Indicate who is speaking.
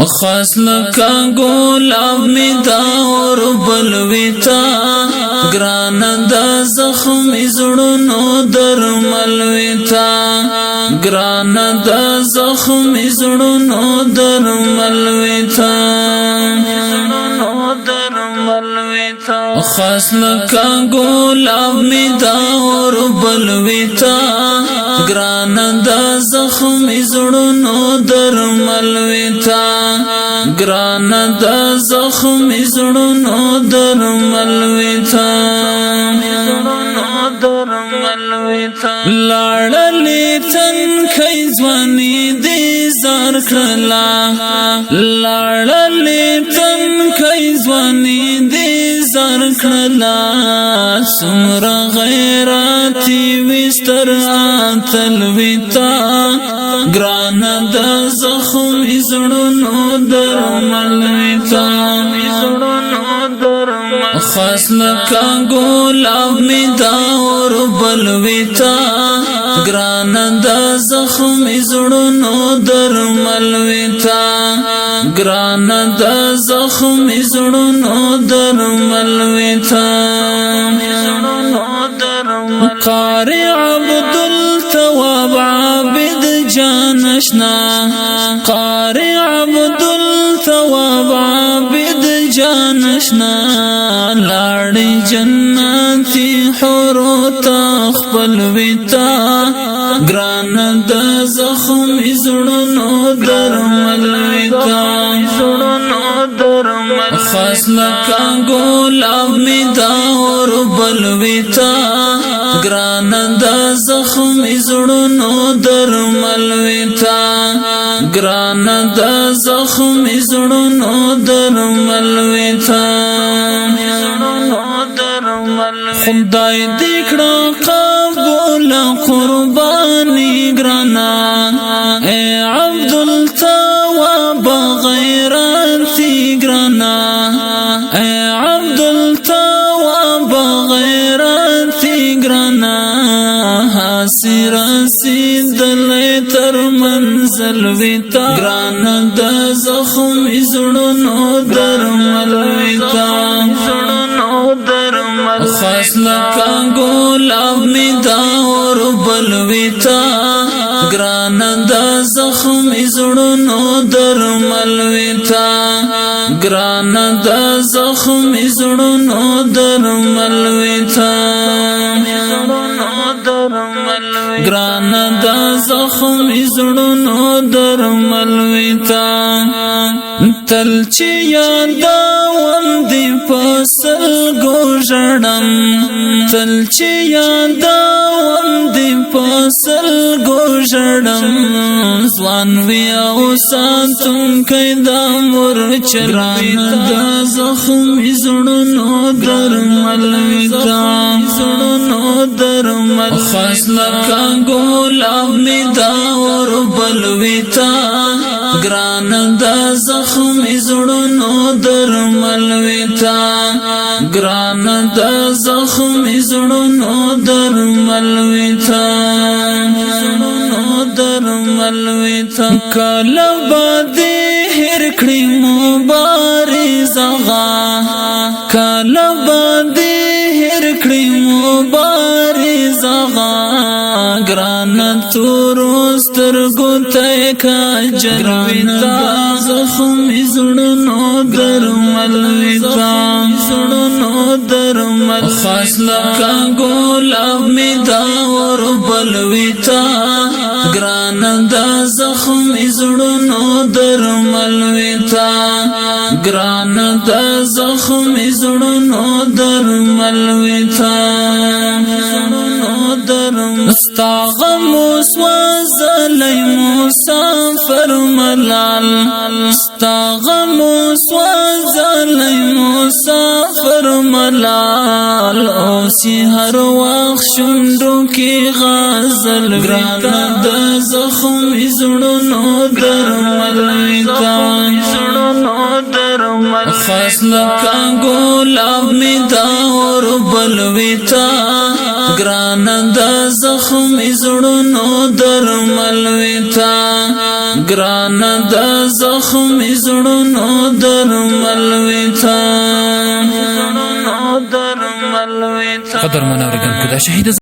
Speaker 1: خاص لکا گلاب می دا اور بلویتا گران دا زخم زړونو درمل ویتا گران دا زخم زړونو درمل ویتا خاص لکا گلاب می دا اور بلویتا گران دا زخم زړونو درمل ویتا گران دا زخم زړونو درمل ویتا لاړلې تن کای ځواني دې زار کړلا لاړلې تن کای ځواني دې زار کړلا سمرا غیراتي وستر اتل ویتا گران دا زخم زړونو درمل ویتا خاص لکا گلاب می دا اور بلویتا گران دا زخم زړونو درمل ویتا گران دا زخم زړونو درمل ویتا قاری عبدالتواب عابد جانشنا قاری عبدالتواب عابد جانشنا لاړی جنتی حورو تخبل ویتا گران دا زخم زړونو درمل ویتا خاص لکا گلاب می دا اور بلویتا گران دا زخم زړونو درمل ویتا گران دا زخم زړونو درمل ویتا خدای دې کړه قبول قرباني گرانا اے عبدالتواب غیرانتی گرانا اے عبدالتواب غیرانتی گرانا حاسی رسیدلی تر منزل ویتا گران دا زخم زړونو درمل ویتا خاص لکا گلاب می دا اور بلویتا گران دا زخم زړونو درمل ویتا گران دا زخم زړونو درمل ویتا گران دا زخم زړونو درمل ویتا تل چې یادوم دې پسل ګوژړم تل چې یادوم دې پسل ګوژړم ځوان وی او ساتم کیدا مرچران دا زخم زړونو درمل ویتا خاص لکا گلاب می دا اور بلویتا گران دا زخم زړونو درمل ویتا گران دا زخم زړونو درمل ویتا کله باندې هر کړی مبارزغه کله باندې هر کړی مبارزغه گران تورستر ګوتای کا جرویتا زخم زړونو درمل ویتا خاص لکا گلاب می دا اور بلویتا گران دا زخم زړونو درمل ویتا گران دا زخم زړونو درمل ویتا استغم وزلی مسافر ملال استغم وزلی مسافر ملال اوسی هر وقت شندو کی غزل گران دا زخم زړونو درمل ویتا خاص لکا گلاب می دا اور بلویتا گران دا زخم زړونو درمل ویتا ګران د زخم زړونو درمل وتا
Speaker 2: قدر منور ګن کدا شهید